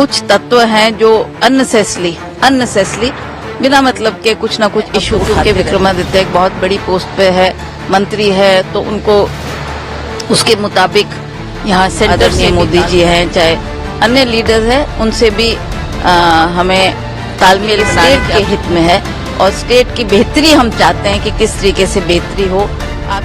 कुछ तत्व हैं जो अननेसेसरी बिना मतलब के कुछ ना कुछ इशू, क्योंकि विक्रमादित्य एक बहुत बड़ी पोस्ट पे है, मंत्री है, तो उनको उसके मुताबिक यहाँ सेंटर से मोदी जी हैं, चाहे अन्य लीडर्स हैं, उनसे भी हमें तालमेल स्टेट के हित में है और स्टेट की बेहतरी हम चाहते हैं कि किस तरीके से बेहतरी हो। आप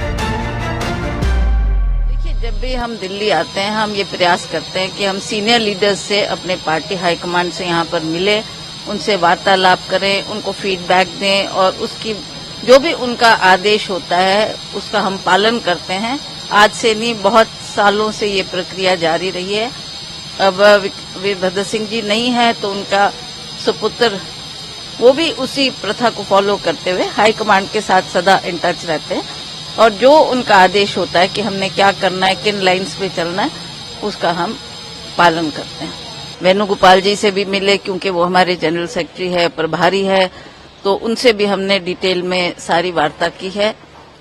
देखिए, जब भी हम दिल्ली आते हैं हम ये प्रयास करते हैं कि हम सीनियर लीडर्स से, अपने पार्टी हाईकमांड से यहाँ पर मिले, उनसे वार्तालाप करें, उनको फीडबैक दें और उसकी जो भी उनका आदेश होता है उसका हम पालन करते हैं। आज से नहीं, बहुत सालों से ये प्रक्रिया जारी रही है। अब वीरभद्र सिंह जी नहीं है तो उनका सुपुत्र, वो भी उसी प्रथा को फॉलो करते हुए हाईकमांड के साथ सदा इन टच रहते हैं और जो उनका आदेश होता है कि हमने क्या करना है, किन लाइन्स पे चलना है, उसका हम पालन करते हैं। वेणुगोपाल जी से भी मिले क्योंकि वो हमारे जनरल सेक्रेटरी है, प्रभारी है, तो उनसे भी हमने डिटेल में सारी वार्ता की है।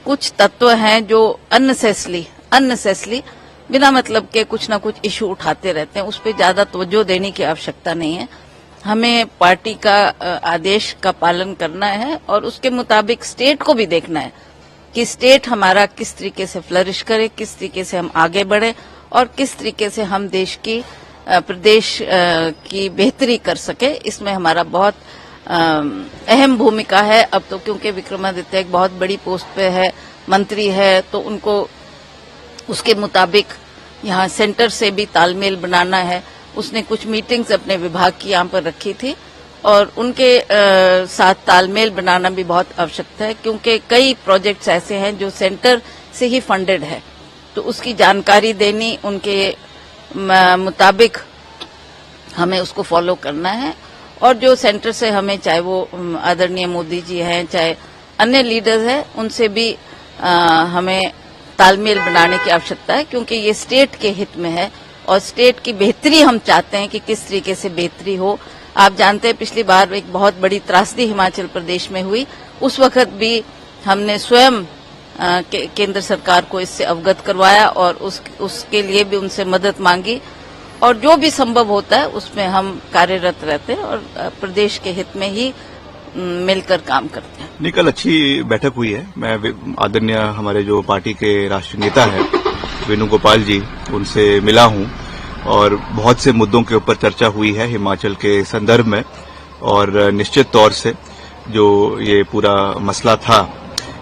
कुछ तत्व हैं जो अननेसेसरी बिना मतलब के कुछ ना कुछ इशू उठाते रहते हैं, उस पर ज्यादा तवज्जो देने की आवश्यकता नहीं है। हमें पार्टी का आदेश का पालन करना है और उसके मुताबिक स्टेट को भी देखना है कि स्टेट हमारा किस तरीके से फ्लरिश करे, किस तरीके से हम आगे बढ़े और किस तरीके से हम देश की, प्रदेश की बेहतरी कर सके। इसमें हमारा बहुत अहम भूमिका है। अब तो क्योंकि विक्रमादित्य एक बहुत बड़ी पोस्ट पे है, मंत्री है, तो उनको उसके मुताबिक यहाँ सेंटर से भी तालमेल बनाना है। उसने कुछ मीटिंग्स अपने विभाग की यहाँ पर रखी थी और उनके साथ तालमेल बनाना भी बहुत आवश्यक है, क्योंकि कई प्रोजेक्ट्स ऐसे हैं जो सेंटर से ही फंडेड है, तो उसकी जानकारी देनी, उनके मुताबिक हमें उसको फॉलो करना है। और जो सेंटर से हमें, चाहे वो आदरणीय मोदी जी हैं, चाहे अन्य लीडर्स हैं, उनसे भी हमें तालमेल बनाने की आवश्यकता है, क्योंकि ये स्टेट के हित में है और स्टेट की बेहतरी हम चाहते हैं कि किस तरीके से बेहतरी हो। आप जानते हैं पिछली बार एक बहुत बड़ी त्रासदी हिमाचल प्रदेश में हुई, उस वक्त भी हमने स्वयं केंद्र सरकार को इससे अवगत करवाया और उसके लिए भी उनसे मदद मांगी और जो भी संभव होता है उसमें हम कार्यरत रहते हैं और प्रदेश के हित में ही मिलकर काम करते हैं। निकल अच्छी बैठक हुई है। मैं आदरणीय हमारे जो पार्टी के राष्ट्रीय नेता है वेणुगोपाल जी, उनसे मिला हूं और बहुत से मुद्दों के ऊपर चर्चा हुई है हिमाचल के संदर्भ में और निश्चित तौर से जो ये पूरा मसला था,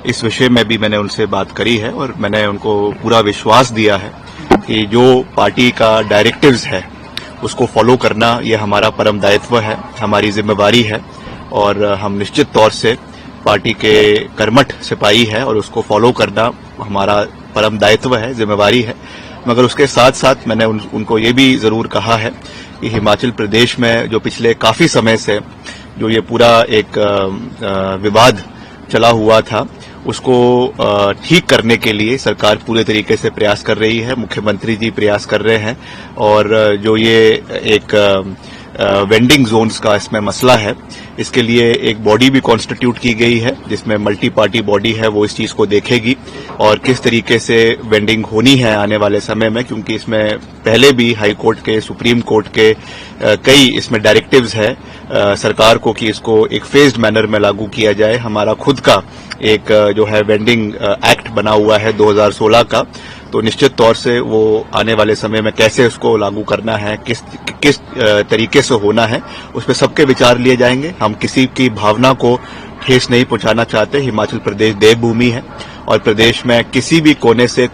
इस विषय में भी मैंने उनसे बात करी है और मैंने उनको पूरा विश्वास दिया है कि जो पार्टी का डायरेक्टिव्स है उसको फॉलो करना ये हमारा परम दायित्व है, हमारी जिम्मेवारी है और हम निश्चित तौर से पार्टी के कर्मठ सिपाही है और उसको फॉलो करना हमारा परम दायित्व है, जिम्मेवारी है। मगर उसके साथ साथ मैंने उनको ये भी जरूर कहा है कि हिमाचल प्रदेश में जो पिछले काफी समय से जो ये पूरा एक विवाद चला हुआ था, उसको ठीक करने के लिए सरकार पूरे तरीके से प्रयास कर रही है, मुख्यमंत्री जी प्रयास कर रहे हैं और जो ये एक वेंडिंग जोन्स का इसमें मसला है, इसके लिए एक बॉडी भी कॉन्स्टिट्यूट की गई है जिसमें मल्टी पार्टी बॉडी है, वो इस चीज को देखेगी और किस तरीके से वेंडिंग होनी है आने वाले समय में, क्योंकि इसमें पहले भी हाई कोर्ट के, सुप्रीम कोर्ट के कई इसमें डायरेक्टिव्स है सरकार को कि इसको एक फेज्ड मैनर में लागू किया जाए। हमारा खुद का एक जो है वेंडिंग एक्ट बना हुआ है 2016 का, तो निश्चित तौर से वो आने वाले समय में कैसे उसको लागू करना है, किस तरीके से होना है, उस पर सबके विचार लिए जाएंगे। हम किसी की भावना को ठेस नहीं पहुंचाना चाहते। हिमाचल प्रदेश देवभूमि है और प्रदेश में किसी भी कोने से,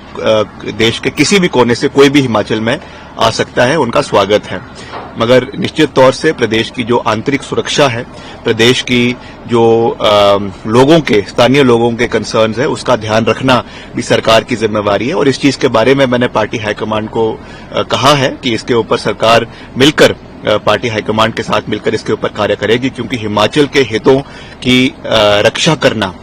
देश के किसी भी कोने से कोई भी हिमाचल में आ सकता है, उनका स्वागत है। मगर निश्चित तौर से प्रदेश की जो आंतरिक सुरक्षा है, प्रदेश की जो लोगों के, स्थानीय लोगों के कंसर्न्स है, उसका ध्यान रखना भी सरकार की जिम्मेवारी है और इस चीज के बारे में मैंने पार्टी हाईकमांड को कहा है कि इसके ऊपर सरकार मिलकर, पार्टी हाईकमांड के साथ मिलकर इसके ऊपर कार्य करेगी, क्योंकि हिमाचल के हितों की रक्षा करना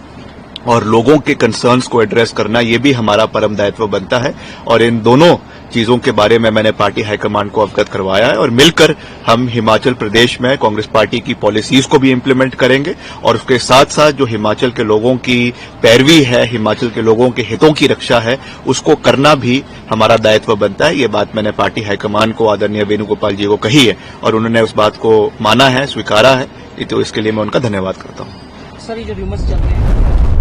और लोगों के कंसर्न्स को एड्रेस करना ये भी हमारा परम दायित्व बनता है। और इन दोनों चीजों के बारे में मैंने पार्टी हाईकमान को अवगत करवाया है और मिलकर हम हिमाचल प्रदेश में कांग्रेस पार्टी की पॉलिसीज को भी इम्प्लीमेंट करेंगे और उसके साथ साथ जो हिमाचल के लोगों की पैरवी है, हिमाचल के लोगों के हितों की रक्षा है, उसको करना भी हमारा दायित्व बनता है। ये बात मैंने पार्टी हाईकमान को आदरणीय वेणुगोपाल जी को कही है और उन्होंने उस बात को माना है, स्वीकारा है, तो इसके लिए मैं उनका धन्यवाद करता हूं। सर, ये जो रूमर्स चल रहे हैं